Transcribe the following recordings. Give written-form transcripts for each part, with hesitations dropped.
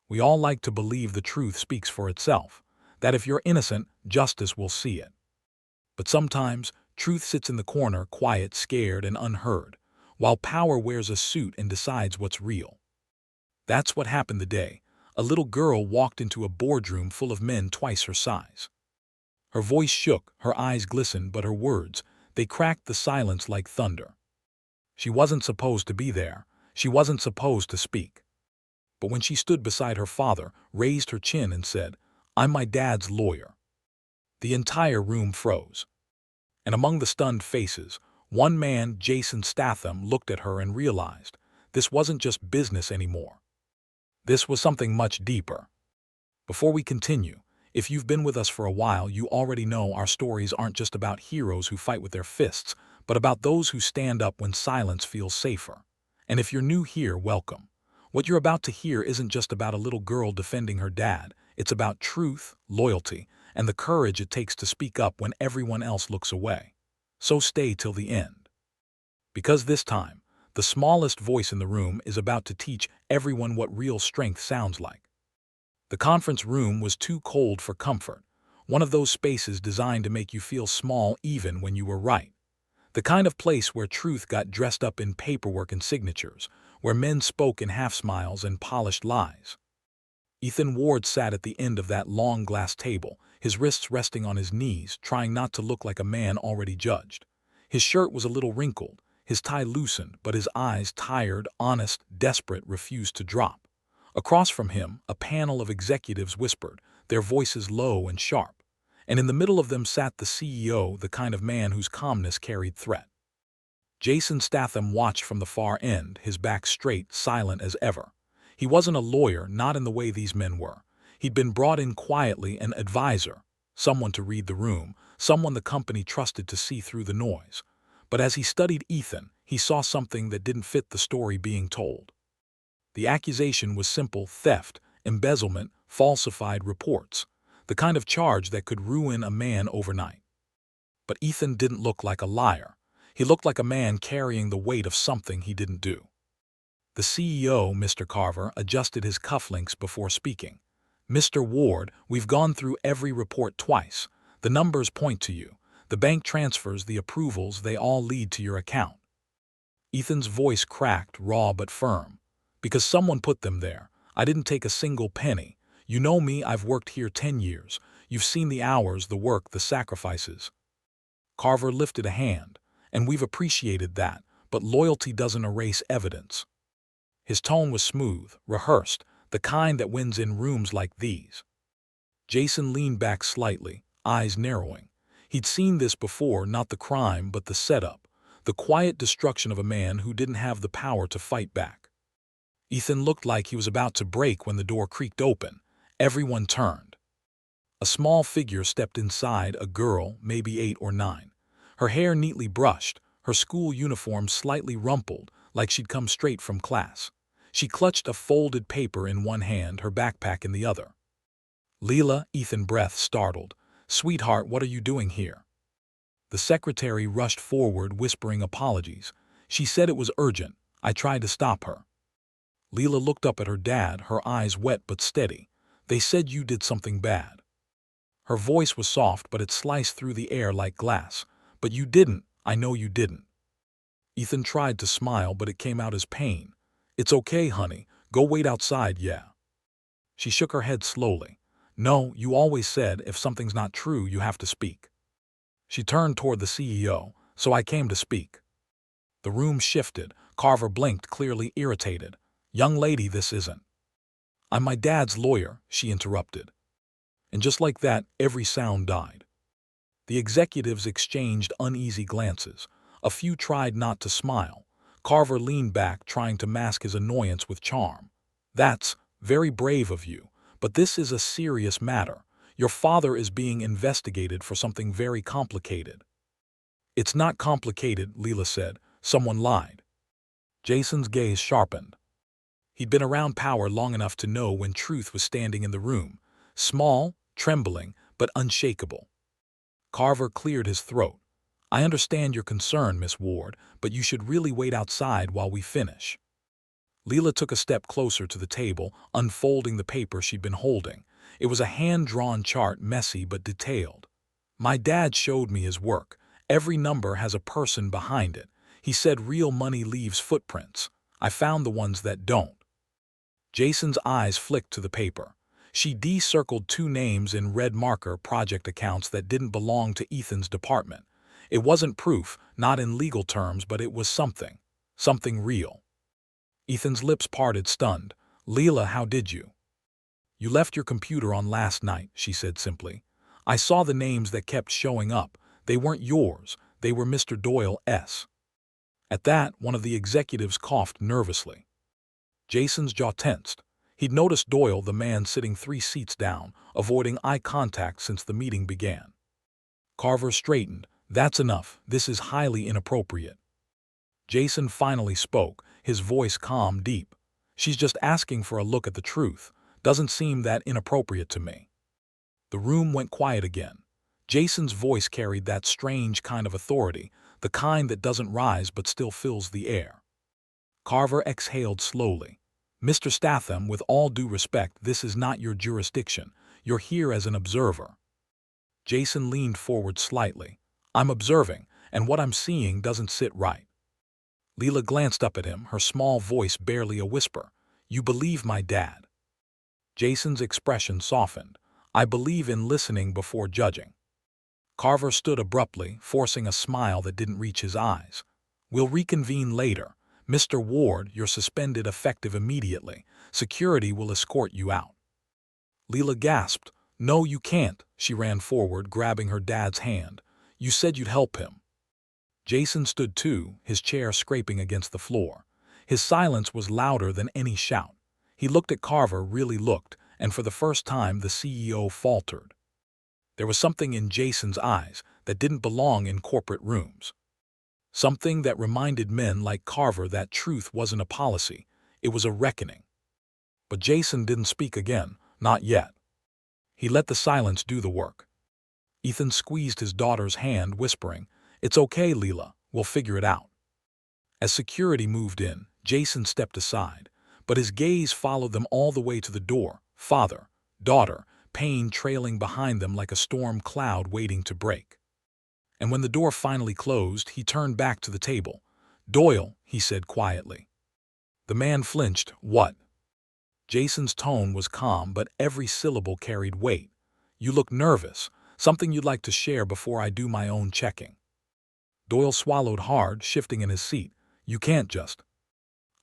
We all like to believe the truth speaks for itself, that if you're innocent, justice will see it. But sometimes, truth sits in the corner, quiet, scared, and unheard, while power wears a suit and decides what's real. That's what happened the day a little girl walked into a boardroom full of men twice her size. Her voice shook, her eyes glistened, but her words, they cracked the silence like thunder. She wasn't supposed to be there. She wasn't supposed to speak. But when she stood beside her father, raised her chin and said, "I'm my dad's lawyer," the entire room froze. And among the stunned faces, one man, Jasonstatham, looked at her and realized this wasn't just business anymore. This was something much deeper. Before we continue, if you've been with us for a while, you already know our stories aren't just about heroes who fight with their fists, but about those who stand up when silence feels safer. And if you're new here, welcome. What you're about to hear isn't just about a little girl defending her dad. It's about truth, loyalty, and the courage it takes to speak up when everyone else looks away. So stay till the end. Because this time, the smallest voice in the room is about to teach everyone what real strength sounds like. The conference room was too cold for comfort, one of those spaces designed to make you feel small even when you were right. The kind of place where truth got dressed up in paperwork and signatures, where men spoke in half-smiles and polished lies. Ethan Ward sat at the end of that long glass table, his wrists resting on his knees, trying not to look like a man already judged. His shirt was a little wrinkled, his tie loosened, but his eyes, tired, honest, desperate, refused to drop. Across from him, a panel of executives whispered, their voices low and sharp. And in the middle of them sat the CEO, the kind of man whose calmness carried threat. Jasonstatham watched from the far end, his back straight, silent as ever. He wasn't a lawyer, not in the way these men were. He'd been brought in quietly, an advisor, someone to read the room, someone the company trusted to see through the noise. But as he studied Ethan, he saw something that didn't fit the story being told. The accusation was simple: theft, embezzlement, falsified reports, the kind of charge that could ruin a man overnight. But Ethan didn't look like a liar. He looked like a man carrying the weight of something he didn't do. The CEO, Mr. Carver, adjusted his cufflinks before speaking. "Mr. Ward, we've gone through every report twice. The numbers point to you. The bank transfers, the approvals, they all lead to your account." Ethan's voice cracked, raw but firm. "Because someone put them there. I didn't take a single penny. You know me, I've worked here 10 years. You've seen the hours, the work, the sacrifices." Carver lifted a hand. "And we've appreciated that, but loyalty doesn't erase evidence." His tone was smooth, rehearsed, the kind that wins in rooms like these. Jason leaned back slightly, eyes narrowing. He'd seen this before, not the crime, but the setup, the quiet destruction of a man who didn't have the power to fight back. Ethan looked like he was about to break when the door creaked open. Everyone turned. A small figure stepped inside, a girl, maybe 8 or 9. Her hair neatly brushed, her school uniform slightly rumpled, like she'd come straight from class. She clutched a folded paper in one hand, her backpack in the other. "Leela," Ethan breathed, startled. "Sweetheart, what are you doing here?" The secretary rushed forward, whispering apologies. "She said it was urgent. I tried to stop her." Leela looked up at her dad, her eyes wet but steady. "They said you did something bad." Her voice was soft, but it sliced through the air like glass. "But you didn't. I know you didn't." Ethan tried to smile, but it came out as pain. "It's okay, honey. Go wait outside, yeah." She shook her head slowly. "No, you always said if something's not true, you have to speak." She turned toward the CEO. "So I came to speak." The room shifted. Carver blinked, clearly irritated. "Young lady, this isn't." "I'm my dad's lawyer," she interrupted. And just like that, every sound died. The executives exchanged uneasy glances. A few tried not to smile. Carver leaned back, trying to mask his annoyance with charm. "That's very brave of you, but this is a serious matter. Your father is being investigated for something very complicated." "It's not complicated," Leela said. "Someone lied." Jason's gaze sharpened. He'd been around power long enough to know when truth was standing in the room. Small, trembling, but unshakable. Carver cleared his throat. "I understand your concern, Miss Ward, but you should really wait outside while we finish." Leela took a step closer to the table, unfolding the paper she'd been holding. It was a hand-drawn chart, messy but detailed. My dad showed me his work. Every number has a person behind it. He said real money leaves footprints. I found the ones that don't. Jason's eyes flicked to the paper. She de-circled 2 names in red marker, project accounts that didn't belong to Ethan's department. It wasn't proof, not in legal terms, but it was something. Something real. Ethan's lips parted, stunned. Leela, how did you? You left your computer on last night, she said simply. I saw the names that kept showing up. They weren't yours. They were Mr. Doyle's. At that, one of the executives coughed nervously. Jason's jaw tensed. He'd noticed Doyle, the man sitting 3 seats down, avoiding eye contact since the meeting began. Carver straightened. That's enough. This is highly inappropriate. Jason finally spoke, his voice calm, deep. She's just asking for a look at the truth. Doesn't seem that inappropriate to me. The room went quiet again. Jason's voice carried that strange kind of authority, the kind that doesn't rise but still fills the air. Carver exhaled slowly. Mr. Statham, with all due respect, this is not your jurisdiction. You're here as an observer. Jason leaned forward slightly. I'm observing, and what I'm seeing doesn't sit right. Leela glanced up at him, her small voice barely a whisper. You believe my dad? Jason's expression softened. I believe in listening before judging. Carver stood abruptly, forcing a smile that didn't reach his eyes. We'll reconvene later. Mr. Ward, you're suspended effective immediately. Security will escort you out. Leela gasped. No, you can't. She ran forward, grabbing her dad's hand. You said you'd help him. Jason stood too, his chair scraping against the floor. His silence was louder than any shout. He looked at Carver, really looked, and for the first time the CEO faltered. There was something in Jason's eyes that didn't belong in corporate rooms. Something that reminded men like Carver that truth wasn't a policy, it was a reckoning. But Jason didn't speak again, not yet. He let the silence do the work. Ethan squeezed his daughter's hand, whispering, It's okay, Leela, we'll figure it out. As security moved in, Jason stepped aside, but his gaze followed them all the way to the door, father, daughter, pain trailing behind them like a storm cloud waiting to break. And when the door finally closed, he turned back to the table. Doyle, he said quietly. The man flinched. What? Jason's tone was calm, but every syllable carried weight. You look nervous. Something you'd like to share before I do my own checking. Doyle swallowed hard, shifting in his seat. You can't just.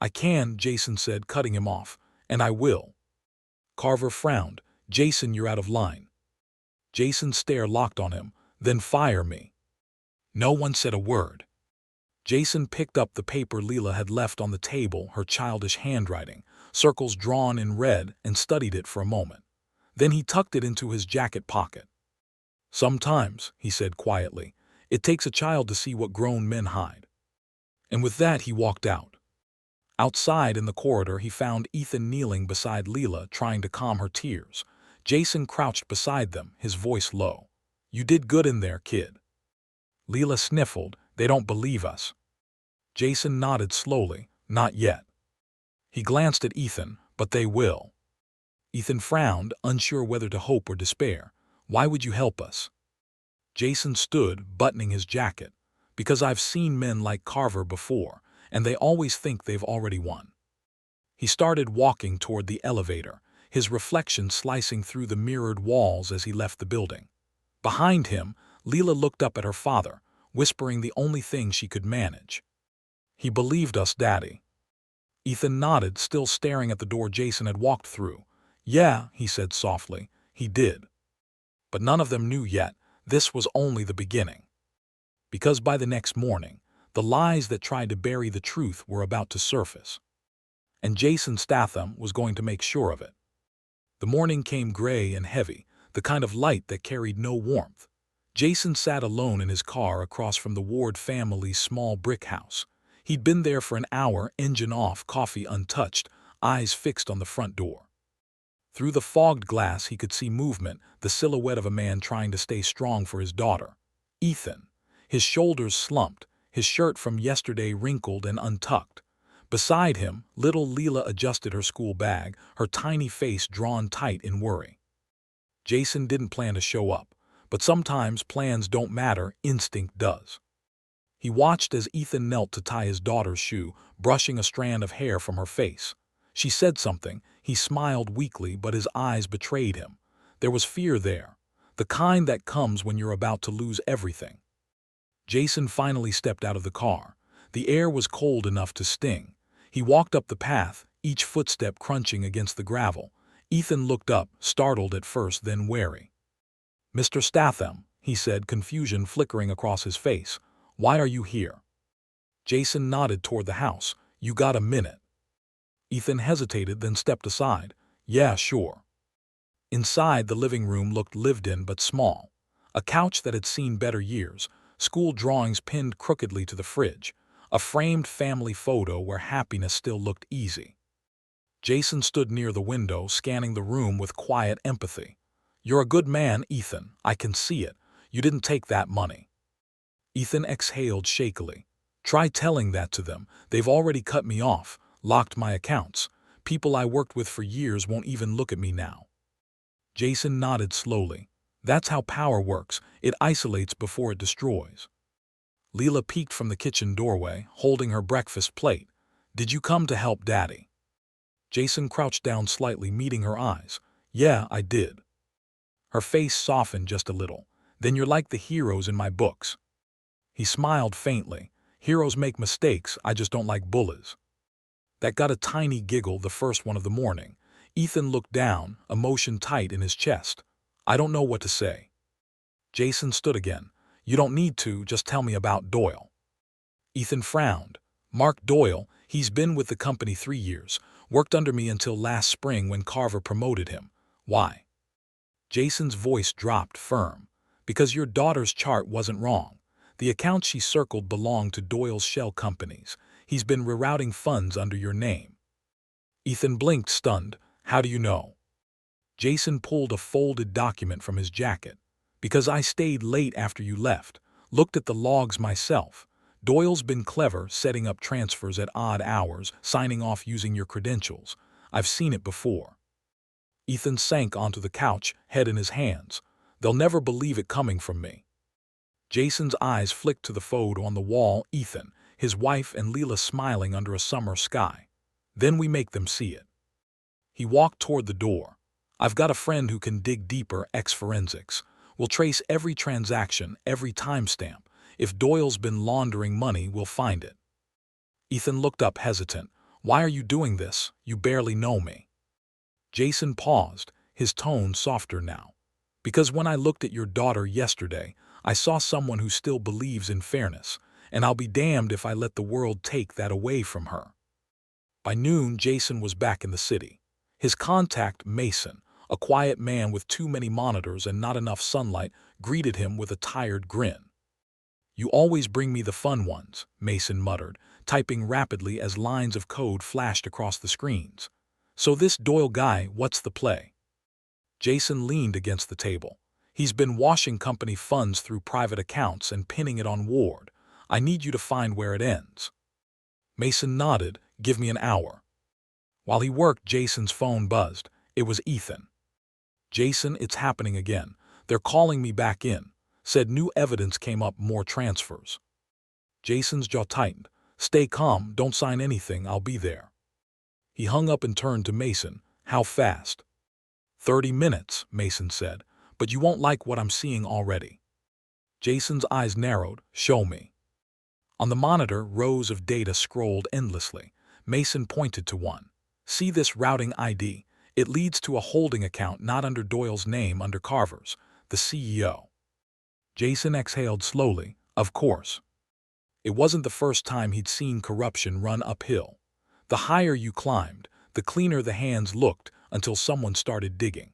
I can, Jason said, cutting him off. And I will. Carver frowned. Jason, you're out of line. Jason's stare locked on him. Then fire me. No one said a word. Jason picked up the paper Leela had left on the table, her childish handwriting, circles drawn in red, and studied it for a moment. Then he tucked it into his jacket pocket. Sometimes, he said quietly, it takes a child to see what grown men hide. And with that he walked out. Outside in the corridor he found Ethan kneeling beside Leela, trying to calm her tears. Jason crouched beside them, his voice low. You did good in there, kid. Leela sniffled. They don't believe us. Jason nodded slowly. Not yet. He glanced at Ethan. But they will. Ethan frowned, unsure whether to hope or despair. Why would you help us? Jason stood, buttoning his jacket. Because I've seen men like Carver before, and they always think they've already won. He started walking toward the elevator, his reflection slicing through the mirrored walls as he left the building. Behind him, Leela looked up at her father, whispering the only thing she could manage. He believed us, Daddy. Ethan nodded, still staring at the door Jason had walked through. Yeah, he said softly, he did. But none of them knew yet, this was only the beginning. Because by the next morning, the lies that tried to bury the truth were about to surface. And Jasonstatham was going to make sure of it. The morning came gray and heavy, the kind of light that carried no warmth. Jason sat alone in his car across from the Ward family's small brick house. He'd been there for an hour, engine off, coffee untouched, eyes fixed on the front door. Through the fogged glass he could see movement, the silhouette of a man trying to stay strong for his daughter. Ethan. His shoulders slumped, his shirt from yesterday wrinkled and untucked. Beside him, little Leela adjusted her school bag, her tiny face drawn tight in worry. Jason didn't plan to show up, but sometimes plans don't matter, instinct does. He watched as Ethan knelt to tie his daughter's shoe, brushing a strand of hair from her face. She said something. He smiled weakly, but his eyes betrayed him. There was fear there, the kind that comes when you're about to lose everything. Jason finally stepped out of the car. The air was cold enough to sting. He walked up the path, each footstep crunching against the gravel. Ethan looked up, startled at first, then wary. "Mr. Statham," he said, confusion flickering across his face. "Why are you here?" Jason nodded toward the house. "You got a minute?" Ethan hesitated, then stepped aside. "Yeah, sure." Inside, the living room looked lived in but small. A couch that had seen better years, school drawings pinned crookedly to the fridge, a framed family photo where happiness still looked easy. Jason stood near the window, scanning the room with quiet empathy. "You're a good man, Ethan. I can see it. You didn't take that money." Ethan exhaled shakily. "Try telling that to them. They've already cut me off, locked my accounts. People I worked with for years won't even look at me now." Jason nodded slowly. "That's how power works. It isolates before it destroys." Leela peeked from the kitchen doorway, holding her breakfast plate. "Did you come to help Daddy?" Jason crouched down slightly, meeting her eyes. "Yeah, I did." Her face softened just a little. "Then you're like the heroes in my books." He smiled faintly. "Heroes make mistakes, I just don't like bullies." That got a tiny giggle, the first one of the morning. Ethan looked down, emotion tight in his chest. "I don't know what to say." Jason stood again. "You don't need to, just tell me about Doyle." Ethan frowned. "Mark Doyle, he's been with the company 3 years, worked under me until last spring when Carver promoted him." "Why?" Jason's voice dropped, firm. "Because your daughter's chart wasn't wrong. The accounts she circled belonged to Doyle's shell companies. He's been rerouting funds under your name." Ethan blinked, stunned. "How do you know?" Jason pulled a folded document from his jacket. "Because I stayed late after you left. Looked at the logs myself. Doyle's been clever, setting up transfers at odd hours, signing off using your credentials. I've seen it before." Ethan sank onto the couch, head in his hands. "They'll never believe it coming from me." Jason's eyes flicked to the photo on the wall. Ethan, his wife and Leela smiling under a summer sky. "Then we make them see it." He walked toward the door. "I've got a friend who can dig deeper, ex-forensics. We'll trace every transaction, every timestamp. If Doyle's been laundering money, we'll find it." Ethan looked up, hesitant. "Why are you doing this? You barely know me." Jason paused, his tone softer now. "Because when I looked at your daughter yesterday, I saw someone who still believes in fairness, and I'll be damned if I let the world take that away from her." By noon, Jason was back in the city. His contact, Mason, a quiet man with too many monitors and not enough sunlight, greeted him with a tired grin. "You always bring me the fun ones," Mason muttered, typing rapidly as lines of code flashed across the screens. "So this Doyle guy, what's the play?" Jason leaned against the table. "He's been washing company funds through private accounts and pinning it on Ward. I need you to find where it ends." Mason nodded. "Give me an hour." While he worked, Jason's phone buzzed. It was Ethan. "Jason, it's happening again. They're calling me back in. Said new evidence came up, more transfers." Jason's jaw tightened. "Stay calm, don't sign anything, I'll be there." He hung up and turned to Mason. "How fast?" 30 minutes, Mason said. "But you won't like what I'm seeing already." Jason's eyes narrowed. "Show me." On the monitor, rows of data scrolled endlessly. Mason pointed to one. "See this routing ID? It leads to a holding account not under Doyle's name, under Carver's, the CEO." Jason exhaled slowly. Of course. It wasn't the first time he'd seen corruption run uphill. The higher you climbed, the cleaner the hands looked, until someone started digging.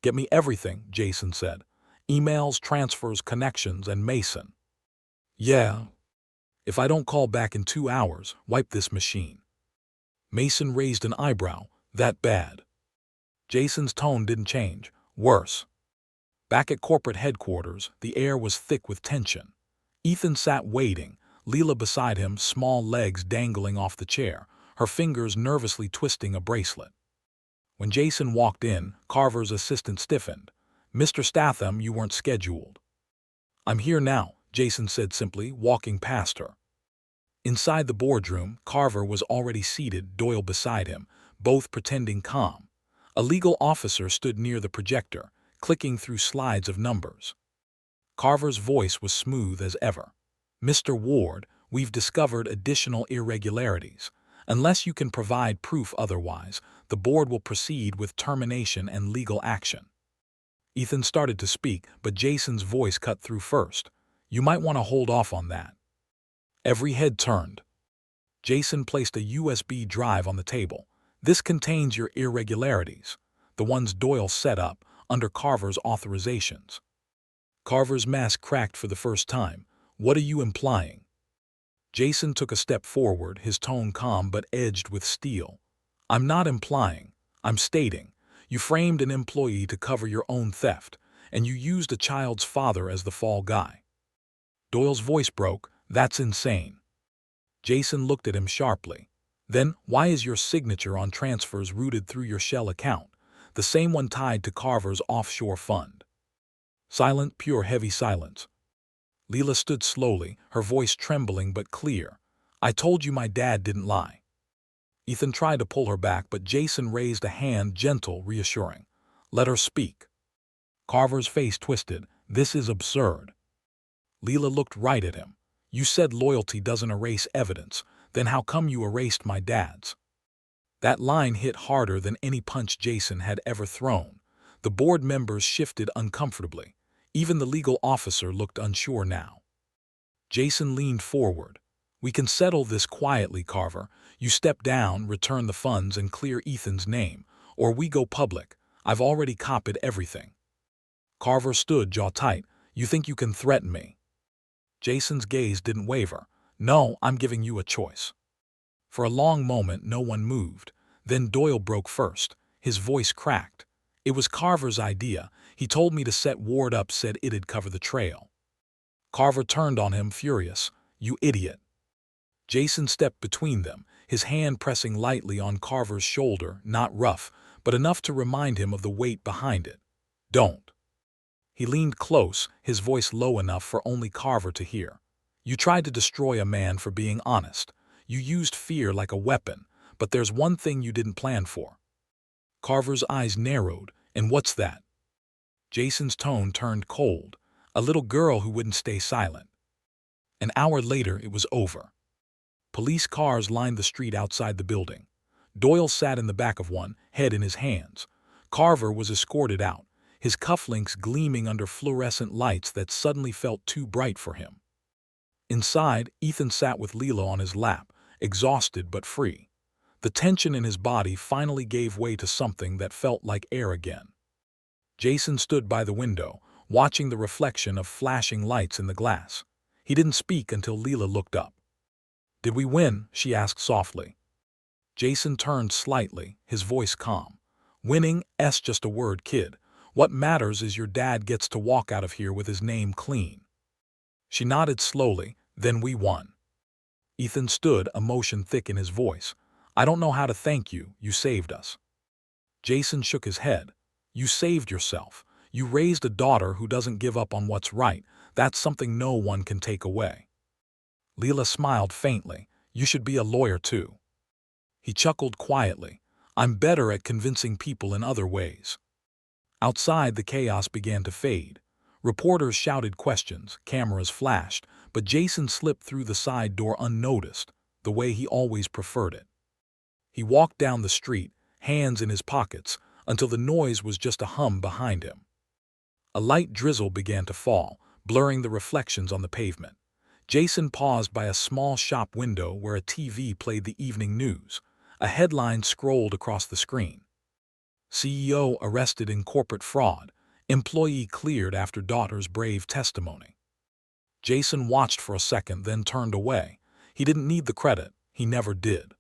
"Get me everything," Jason said. "Emails, transfers, connections, and Mason." "Yeah. If I don't call back in 2 hours, wipe this machine." Mason raised an eyebrow. "That bad?" Jason's tone didn't change. "Worse." Back at corporate headquarters, the air was thick with tension. Ethan sat waiting, Leela beside him, small legs dangling off the chair, her fingers nervously twisting a bracelet. When Jason walked in, Carver's assistant stiffened. "Mr. Statham, you weren't scheduled." "I'm here now," Jason said simply, walking past her. Inside the boardroom, Carver was already seated, Doyle beside him, both pretending calm. A legal officer stood near the projector, clicking through slides of numbers. Carver's voice was smooth as ever. "Mr. Ward, we've discovered additional irregularities. Unless you can provide proof otherwise, the board will proceed with termination and legal action." Ethan started to speak, but Jason's voice cut through first. "You might want to hold off on that." Every head turned. Jason placed a USB drive on the table. "This contains your irregularities, the ones Doyle set up under Carver's authorizations." Carver's mask cracked for the first time. "What are you implying?" Jason took a step forward, his tone calm but edged with steel. "I'm not implying. I'm stating. You framed an employee to cover your own theft, and you used a child's father as the fall guy." Doyle's voice broke. "That's insane." Jason looked at him sharply. "Then why is your signature on transfers routed through your shell account, the same one tied to Carver's offshore fund?" Silent, pure, heavy silence. Leela stood slowly, her voice trembling but clear. "I told you my dad didn't lie." Ethan tried to pull her back, but Jason raised a hand, gentle, reassuring. "Let her speak." Carver's face twisted. "This is absurd." Leela looked right at him. "You said loyalty doesn't erase evidence. Then how come you erased my dad's?" That line hit harder than any punch Jason had ever thrown. The board members shifted uncomfortably. Even the legal officer looked unsure now. Jason leaned forward. "We can settle this quietly, Carver. You step down, return the funds, and clear Ethan's name. Or we go public. I've already copied everything." Carver stood, jaw tight. "You think you can threaten me?" Jason's gaze didn't waver. "No, I'm giving you a choice." For a long moment, no one moved. Then Doyle broke first. His voice cracked. "It was Carver's idea. He told me to set Ward up, said it'd cover the trail." Carver turned on him, furious. "You idiot." Jason stepped between them, his hand pressing lightly on Carver's shoulder, not rough, but enough to remind him of the weight behind it. "Don't." He leaned close, his voice low enough for only Carver to hear. "You tried to destroy a man for being honest. You used fear like a weapon, but there's one thing you didn't plan for." Carver's eyes narrowed. "And what's that?" Jason's tone turned cold. "A little girl who wouldn't stay silent." An hour later, it was over. Police cars lined the street outside the building. Doyle sat in the back of one, head in his hands. Carver was escorted out, his cufflinks gleaming under fluorescent lights that suddenly felt too bright for him. Inside, Ethan sat with Leela on his lap, exhausted but free. The tension in his body finally gave way to something that felt like air again. Jason stood by the window, watching the reflection of flashing lights in the glass. He didn't speak until Leela looked up. "Did we win?" she asked softly. Jason turned slightly, his voice calm. "Winning's just a word, kid. What matters is your dad gets to walk out of here with his name clean." She nodded slowly. "Then we won." Ethan stood, emotion thick in his voice. "I don't know how to thank you. You saved us." Jason shook his head. "You saved yourself. You raised a daughter who doesn't give up on what's right. That's something no one can take away." Leela smiled faintly. "You should be a lawyer too." He chuckled quietly. "I'm better at convincing people in other ways." Outside, the chaos began to fade. Reporters shouted questions, cameras flashed, but Jason slipped through the side door unnoticed, the way he always preferred it. He walked down the street, hands in his pockets, until the noise was just a hum behind him. A light drizzle began to fall, blurring the reflections on the pavement. Jason paused by a small shop window where a TV played the evening news. A headline scrolled across the screen. "CEO arrested in corporate fraud. Employee cleared after daughter's brave testimony." Jason watched for a second, then turned away. He didn't need the credit. He never did.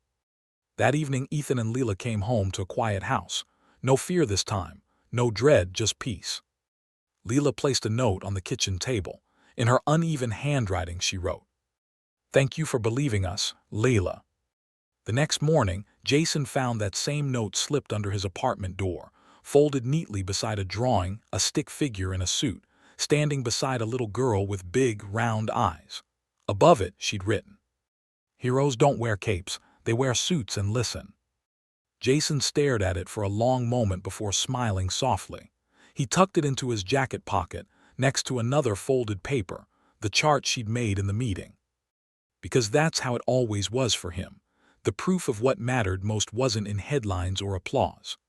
That evening, Ethan and Leela came home to a quiet house. No fear this time. No dread, just peace. Leela placed a note on the kitchen table. In her uneven handwriting, she wrote, Thank you for believing us, Leela. The next morning, Jason found that same note slipped under his apartment door, folded neatly beside a drawing, a stick figure in a suit, standing beside a little girl with big, round eyes. Above it, she'd written, "Heroes don't wear capes, they wear suits and listen." Jason stared at it for a long moment before smiling softly. He tucked it into his jacket pocket, next to another folded paper, the chart she'd made in the meeting. Because that's how it always was for him. The proof of what mattered most wasn't in headlines or applause.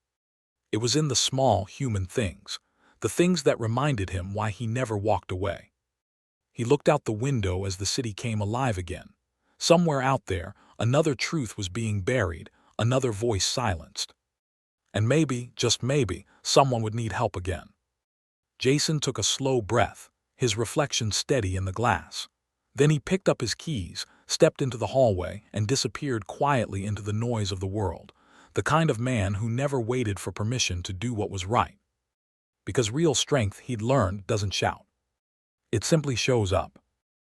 It was in the small, human things, the things that reminded him why he never walked away. He looked out the window as the city came alive again. Somewhere out there, another truth was being buried, another voice silenced. And maybe, just maybe, someone would need help again. Jason took a slow breath, his reflection steady in the glass. Then he picked up his keys, stepped into the hallway, and disappeared quietly into the noise of the world, the kind of man who never waited for permission to do what was right. Because real strength, he'd learned, doesn't shout. It simply shows up.